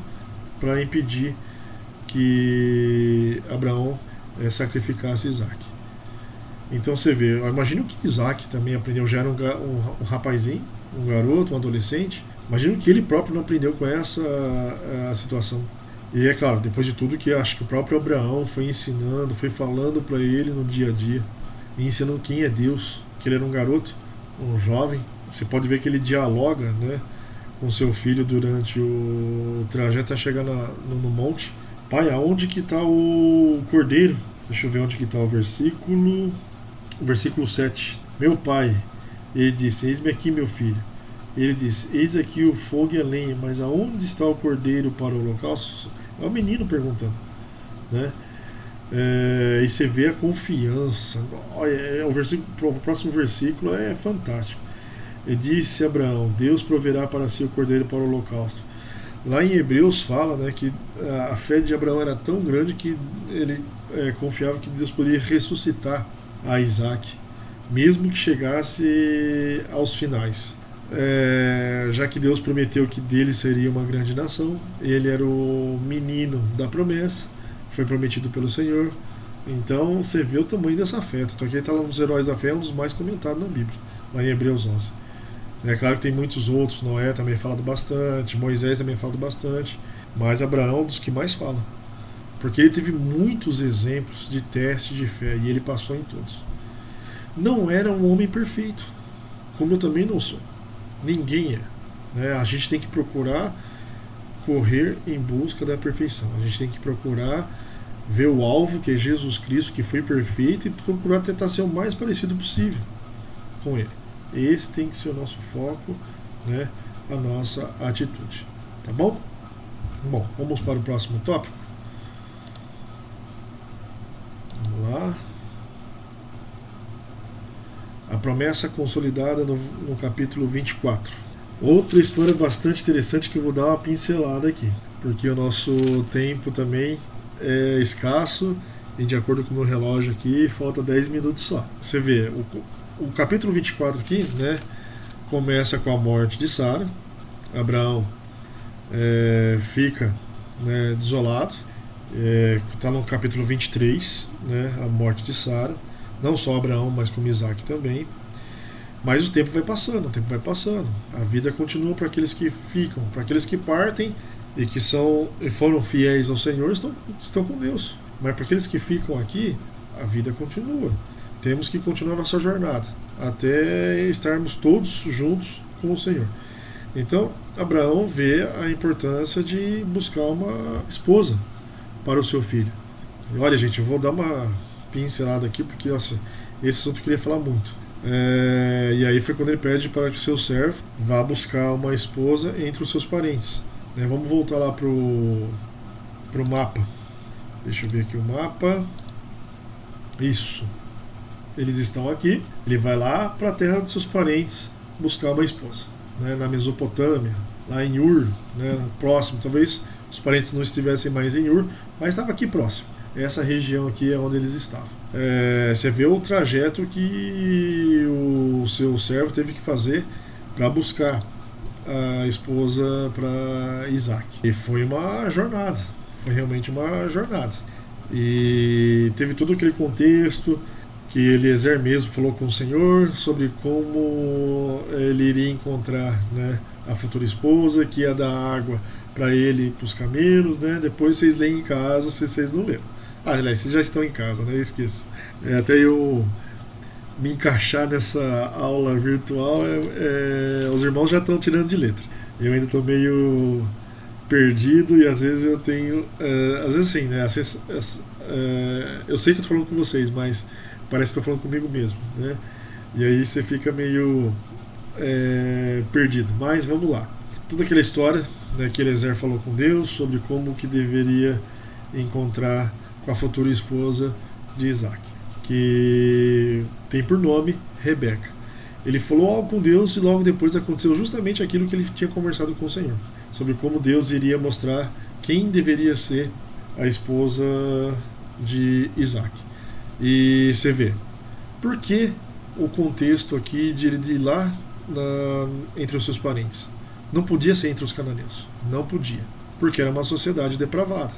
para impedir que Abraão sacrificasse Isaac. Então você vê, imagina o que Isaac também aprendeu, já era um rapazinho, um garoto, um adolescente. Imagina que ele próprio não aprendeu com essa a situação. E é claro, depois de tudo que acho que o próprio Abraão foi ensinando, foi falando para ele no dia a dia, e ensinando quem é Deus, que ele era um garoto, um jovem. Você pode ver que ele dialoga, né, com seu filho durante o trajeto a chegar no monte. Pai, aonde que está o cordeiro? Deixa eu ver onde que está o versículo 7. Meu pai, ele disse, eis-me aqui, meu filho. Ele diz, eis aqui o fogo e a lenha, mas aonde está o cordeiro para o holocausto? É o menino perguntando, né? E você vê a confiança. O próximo versículo é fantástico. E disse Abraão, Deus proverá para si o cordeiro para o holocausto. Lá em Hebreus fala, né, que a fé de Abraão era tão grande que ele confiava que Deus poderia ressuscitar a Isaac, mesmo que chegasse aos finais. Já que Deus prometeu que dele seria uma grande nação, ele era o menino da promessa, foi prometido pelo Senhor. Então você vê o tamanho dessa fé. Tanto que ele está lá nos Heróis da Fé, é um dos mais comentados na Bíblia, lá em Hebreus 11. É claro que tem muitos outros, Noé também é falado bastante, Moisés também é falado bastante, mas Abraão é um dos que mais fala, porque ele teve muitos exemplos de teste de fé e ele passou em todos. Não era um homem perfeito, como eu também não sou. Ninguém é, né? A gente tem que procurar correr em busca da perfeição. A gente tem que procurar ver o alvo, que é Jesus Cristo, que foi perfeito, e procurar tentar ser o mais parecido possível com ele. Esse tem que ser o nosso foco, né? A nossa atitude. Tá bom? Bom, vamos para o próximo tópico. Vamos lá. A promessa consolidada no capítulo 24. Outra história bastante interessante que eu vou dar uma pincelada aqui, porque o nosso tempo também é escasso e, de acordo com o meu relógio aqui, falta 10 minutos só. Você vê, o capítulo 24 aqui, né, começa com a morte de Sara. Abraão fica, né, desolado. Está no capítulo 23, né, a morte de Sara. Não só Abraão, mas como Isaac também. Mas o tempo vai passando. A vida continua para aqueles que ficam, para aqueles que partem e que foram fiéis ao Senhor, estão com Deus. Mas para aqueles que ficam aqui, a vida continua. Temos que continuar nossa jornada até estarmos todos juntos com o Senhor. Então, Abraão vê a importância de buscar uma esposa para o seu filho. E olha, gente, eu vou dar uma pincelada aqui, porque nossa, esse assunto eu queria falar muito. E aí foi quando ele pede para que seu servo vá buscar uma esposa entre os seus parentes. Vamos voltar lá pro mapa. Deixa eu ver aqui o mapa. Isso. Eles estão aqui. Ele vai lá para a terra dos seus parentes buscar uma esposa, né, na Mesopotâmia, lá em Ur, né, próximo. Talvez os parentes não estivessem mais em Ur, mas estava aqui próximo. Essa região aqui é onde eles estavam. Você vê o trajeto que o seu servo teve que fazer para buscar a esposa para Isaac. E foi uma jornada, foi realmente uma jornada. E teve todo aquele contexto que Eliezer mesmo falou com o Senhor sobre como ele iria encontrar, né, a futura esposa, que ia dar água para ele e para os camelos, né? Depois vocês leem em casa, se vocês não leram. Aliás, vocês já estão em casa, né? Eu esqueço. Até eu me encaixar nessa aula virtual, os irmãos já estão tirando de letra. Eu ainda estou meio perdido e às vezes eu tenho. Às vezes sim, né? Às vezes, eu sei que eu estou falando com vocês, mas parece que estou falando comigo mesmo, né? E aí você fica meio perdido. Mas vamos lá. Toda aquela história, né, que Eliezer falou com Deus sobre como que deveria encontrar com a futura esposa de Isaac, que tem por nome Rebeca. Ele falou algo com Deus e logo depois aconteceu justamente aquilo que ele tinha conversado com o Senhor, sobre como Deus iria mostrar quem deveria ser a esposa de Isaac. E você vê, por que o contexto aqui de ele ir lá entre os seus parentes? Não podia ser entre os cananeus. Não podia. Porque era uma sociedade depravada.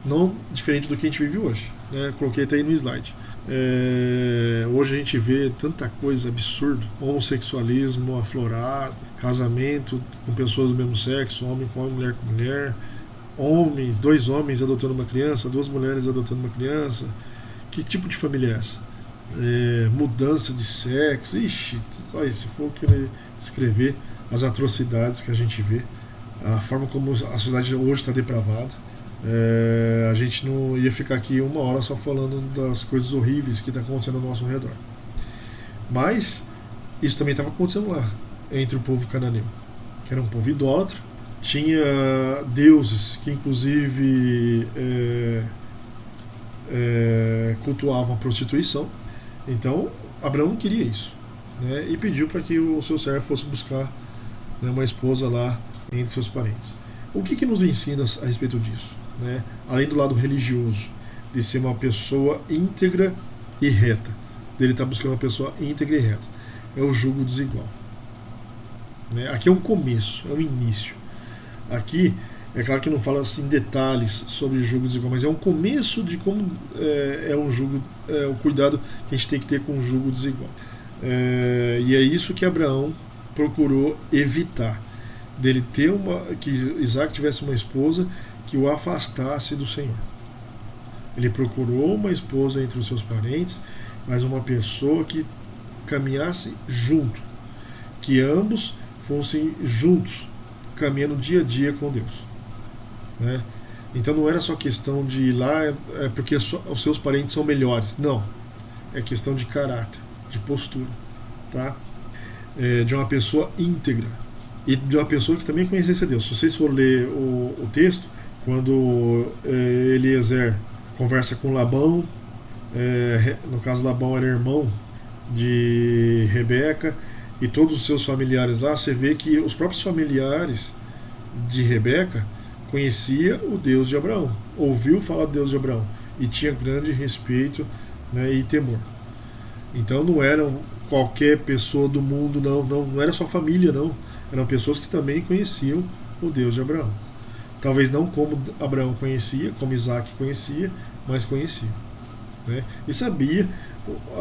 Não diferente do que a gente vive hoje. Né? Coloquei até aí no slide. Hoje a gente vê tanta coisa absurda. Homossexualismo aflorado, casamento com pessoas do mesmo sexo, homem com homem, mulher com mulher, homens, 2 homens adotando uma criança, 2 mulheres adotando uma criança. Que tipo de família é essa? Mudança de sexo. Ixi, só isso. Se for querer descrever as atrocidades que a gente vê, a forma como a sociedade hoje está depravada, a gente não ia ficar aqui 1 hora só falando das coisas horríveis que estão acontecendo ao nosso redor. Mas isso também estava acontecendo lá, entre o povo cananeu, que era um povo idólatra, tinha deuses que inclusive cultuavam a prostituição. Então Abraão não queria isso, né, e pediu para que o seu servo fosse buscar, né, uma esposa lá entre seus parentes. O que nos ensina a respeito disso? Né? Além do lado religioso, de ser uma pessoa íntegra e reta, dele estar buscando uma pessoa íntegra e reta, é o julgo desigual. Né? Aqui é um começo, é um início. Aqui, é claro que não fala assim detalhes sobre julgo desigual, mas é um começo de como é um julgo, o cuidado que a gente tem que ter com o julgo desigual. E é isso que Abraão procurou evitar, dele ter que Isaac tivesse uma esposa que o afastasse do Senhor. Ele procurou uma esposa entre os seus parentes, mas uma pessoa que caminhasse junto, que ambos fossem juntos, caminhando dia a dia com Deus. Né? Então não era só questão de ir lá porque os seus parentes são melhores. Não. É questão de caráter, de postura, tá? De uma pessoa íntegra e de uma pessoa que também conhecesse a Deus. Se vocês forem ler o texto, quando Eliezer conversa com Labão, no caso Labão era irmão de Rebeca, e todos os seus familiares lá, você vê que os próprios familiares de Rebeca conhecia o Deus de Abraão, ouviu falar do Deus de Abraão e tinha grande respeito, né, e temor. Então não eram qualquer pessoa do mundo, não era só família, não. Eram pessoas que também conheciam o Deus de Abraão. Talvez não como Abraão conhecia, como Isaac conhecia, mas conhecia. Né? E sabia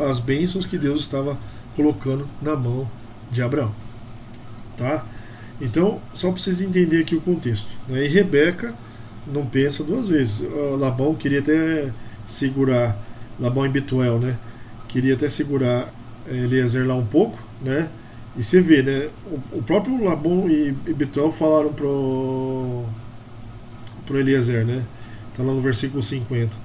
as bênçãos que Deus estava colocando na mão de Abraão. Tá? Então, só para vocês entenderem aqui o contexto. Né? E Rebeca não pensa 2 vezes. Labão queria até segurar, Labão e Betuel, né? Queria até segurar Eliezer lá um pouco, né? E você vê, né? O próprio Labão e Betuel falaram pro Eliezer, né? Está lá no versículo 50.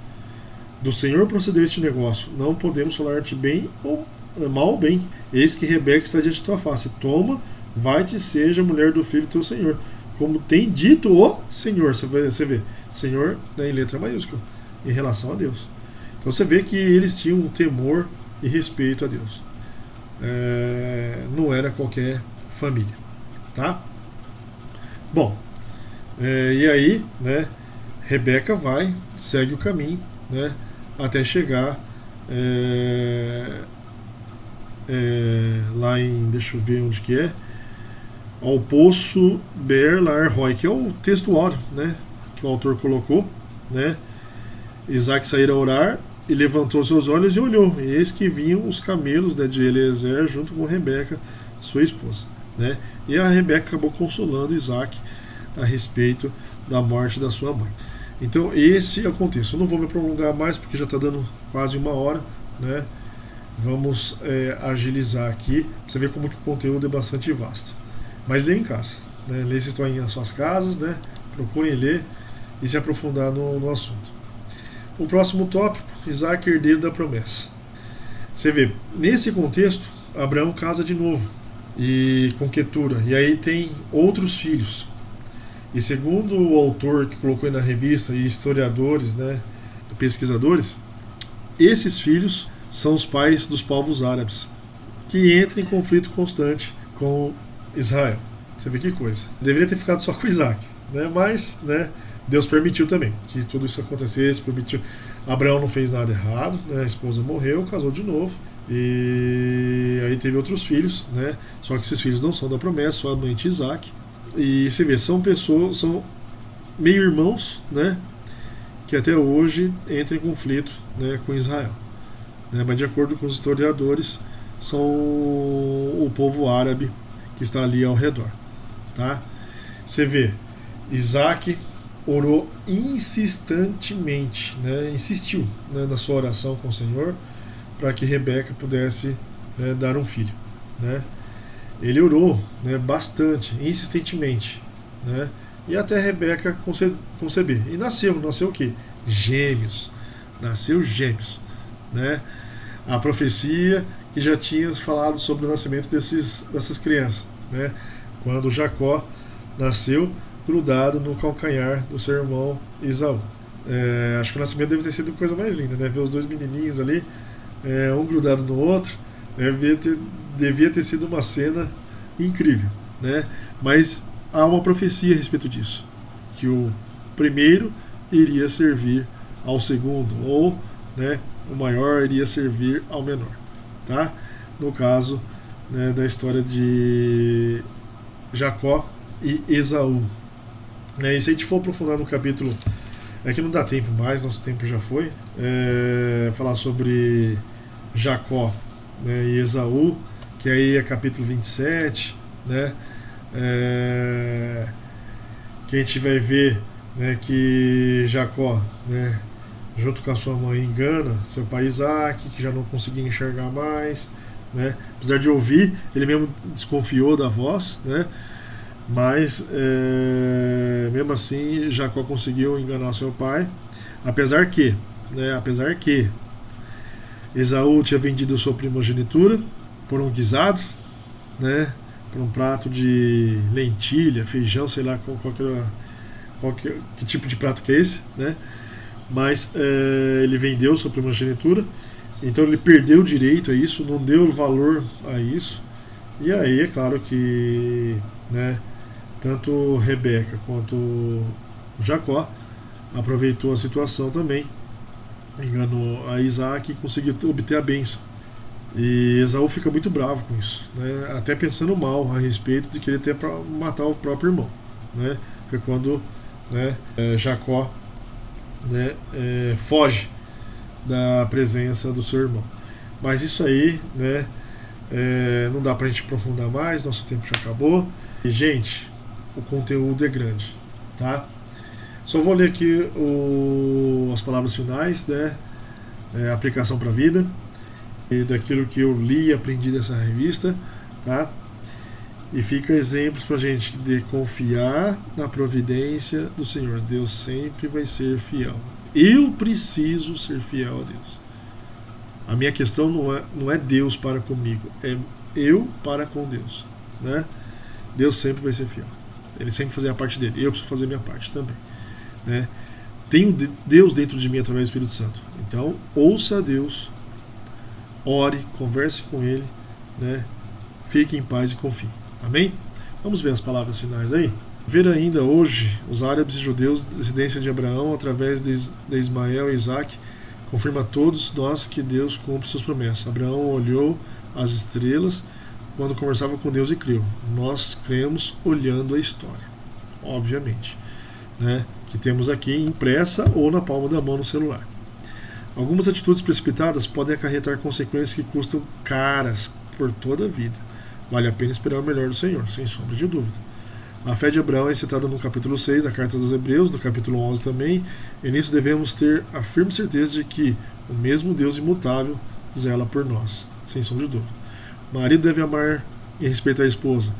Do Senhor procedeu este negócio, não podemos falar-te bem ou mal ou bem. Eis que Rebeca está diante de tua face. Toma, vai-te e seja mulher do filho do teu Senhor. Como tem dito o Senhor. Você vê, Senhor, né, em letra maiúscula, em relação a Deus. Então você vê que eles tinham um temor e respeito a Deus. Não era qualquer família. Tá? Bom, e aí, né, Rebeca segue o caminho, né, até chegar lá em, deixa eu ver onde que é, ao poço Beer Lahai-roi, que é o textuário, né, que o autor colocou, né. Isaac saíra a orar e levantou seus olhos e olhou, e eis que vinham os camelos, né, de Eliezer junto com Rebeca, sua esposa, né. E a Rebeca acabou consolando Isaac a respeito da morte da sua mãe. Então esse é o contexto. Eu não vou me prolongar mais porque já está dando quase 1 hora, né? Vamos agilizar aqui para você ver como que o conteúdo é bastante vasto. Mas leia em casa, né? Leia se estão aí nas suas casas, né? Procurem ler e se aprofundar no assunto. O próximo tópico, Isaac, herdeiro da promessa. Você vê, nesse contexto, Abraão casa de novo e com Quetura, e aí tem outros filhos. E segundo o autor que colocou aí na revista e historiadores, né, pesquisadores, esses filhos são os pais dos povos árabes, que entram em conflito constante com Israel. Você vê que coisa. Deveria ter ficado só com Isaac, né, mas, né, Deus permitiu também que tudo isso acontecesse, permitiu. Abraão não fez nada errado, né? A esposa morreu, casou de novo, e aí teve outros filhos, né? Só que esses filhos não são da promessa, somente Isaac. E você vê, são pessoas, são meio irmãos, né? Que até hoje entram em conflito, né, com Israel, né? Mas de acordo com os historiadores, são o povo árabe que está ali ao redor, tá? Você vê, Isaac orou insistentemente, né, insistiu, né, na sua oração com o Senhor para que Rebeca pudesse, né, dar um filho, né? Ele orou, né, bastante, insistentemente, né, e até Rebeca conceber. E nasceu o quê? Gêmeos. Nasceu gêmeos, né? A profecia que já tinha falado sobre o nascimento dessas crianças, né? Quando Jacó nasceu grudado no calcanhar do seu irmão Esaú. Acho que o nascimento deve ter sido a coisa mais linda, né? Ver os dois menininhos ali, um grudado no outro, devia ter sido uma cena incrível, né? Mas há uma profecia a respeito disso, que o primeiro iria servir ao segundo, ou, né, o maior iria servir ao menor, tá? No caso, né, da história de Jacó e Esaú, né? E se a gente for aprofundar no capítulo, é que não dá tempo mais, nosso tempo já foi, falar sobre Jacó, né, e Esaú, que aí é capítulo 27, né? Que a gente vai ver, né, que Jacó, né, junto com a sua mãe, engana seu pai Isaac, que já não conseguia enxergar mais, né? Apesar de ouvir, ele mesmo desconfiou da voz, né? Mas mesmo assim Jacó conseguiu enganar seu pai, apesar que Esaú tinha vendido sua primogenitura por um guisado, né, por um prato de lentilha, feijão, sei lá que tipo de prato que é esse, né? Mas ele vendeu sua primogenitura, então ele perdeu o direito a isso, não deu valor a isso, e aí é claro que, né, tanto Rebeca quanto Jacó aproveitou a situação também, enganou a Isaac e conseguiu obter a bênção. E Esaú fica muito bravo com isso, né? Até pensando mal a respeito de querer matar o próprio irmão, né? Foi quando, né, Jacó, né, foge da presença do seu irmão. Mas isso aí, né, não dá pra gente aprofundar mais, nosso tempo já acabou. E, gente, o conteúdo é grande, tá? Só vou ler aqui as palavras finais, né, aplicação para a vida, e daquilo que eu li e aprendi dessa revista, tá? E fica exemplos pra gente de confiar na providência do Senhor. Deus sempre vai ser fiel. Eu preciso ser fiel a Deus. A minha questão não é Deus para comigo, é eu para com Deus, né? Deus sempre vai ser fiel. Ele sempre vai fazer a parte dele. Eu preciso fazer a minha parte também, né? Tenho Deus dentro de mim através do Espírito Santo. Então, ouça a Deus, ore, converse com Ele, né? Fique em paz e confie. Amém? Vamos ver as palavras finais aí? Ver ainda hoje os árabes e judeus, descendência de Abraão, através de Ismael e Isaac, confirma a todos nós que Deus cumpre suas promessas. Abraão olhou as estrelas quando conversava com Deus e creu. Nós cremos olhando a história, obviamente, né, que temos aqui impressa ou na palma da mão no celular. Algumas atitudes precipitadas podem acarretar consequências que custam caras por toda a vida. Vale a pena esperar o melhor do Senhor, sem sombra de dúvida. A fé de Abraão é citada no capítulo 6 da Carta dos Hebreus, no capítulo 11 também, e nisso devemos ter a firme certeza de que o mesmo Deus imutável zela por nós, sem sombra de dúvida. O marido deve amar e respeitar a esposa,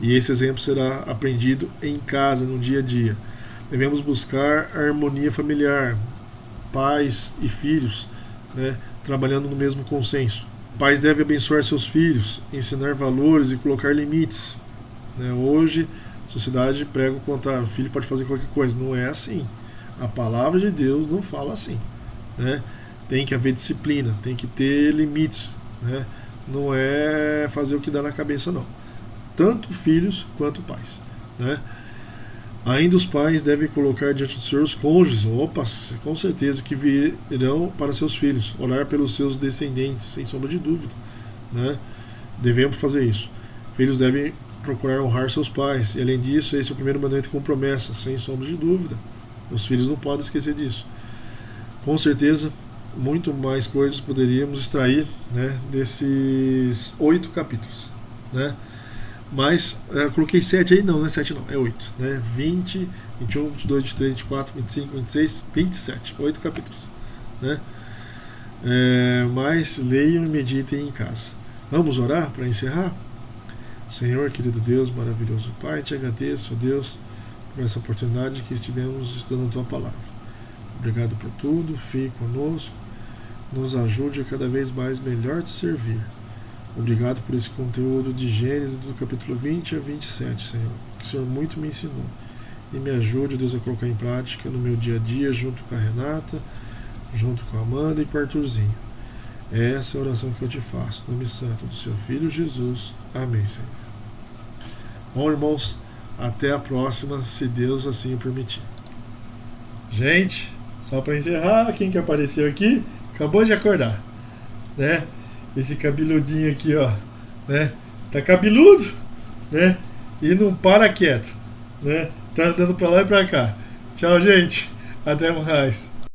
e esse exemplo será aprendido em casa, no dia a dia. Devemos buscar a harmonia familiar, pais e filhos, né, trabalhando no mesmo consenso. Pais devem abençoar seus filhos, ensinar valores e colocar limites, né? Hoje a sociedade prega o contrário, o filho pode fazer qualquer coisa. Não é assim. A palavra de Deus não fala assim, né? Tem que haver disciplina, tem que ter limites, né? Não é fazer o que dá na cabeça, não. Tanto filhos quanto pais, né? Ainda os pais devem colocar diante do Senhor os cônjuges, opa, com certeza, que virão para seus filhos, orar pelos seus descendentes, sem sombra de dúvida, né? Devemos fazer isso. Filhos devem procurar honrar seus pais, e além disso, esse é o primeiro mandamento com promessa, sem sombra de dúvida. Os filhos não podem esquecer disso. Com certeza, muito mais coisas poderíamos extrair, né, desses 8 capítulos, né? Mas eu coloquei 7 aí, não é 7 não, é 8, né? 20, 21, 22, 23, 24, 25, 26, 27, 8 capítulos, né? Mas leiam e meditem em casa. Vamos orar para encerrar? Senhor, querido Deus, maravilhoso Pai, te agradeço, ó Deus, por essa oportunidade que estivemos estudando a Tua Palavra. Obrigado por tudo, fique conosco, nos ajude a cada vez mais melhor te servir. Obrigado por esse conteúdo de Gênesis do capítulo 20 a 27, Senhor, que o Senhor muito me ensinou. E me ajude, Deus, a colocar em prática no meu dia a dia, junto com a Renata, junto com a Amanda e com o Arthurzinho. Essa é a oração que eu te faço, no nome santo do seu Filho Jesus. Amém, Senhor. Bom, irmãos, até a próxima, se Deus assim o permitir. Gente, só para encerrar, quem que apareceu aqui, acabou de acordar, né? Esse cabeludinho aqui, ó, né? Tá cabeludo, né? E não para quieto, né? Tá andando pra lá e pra cá. Tchau, gente. Até mais.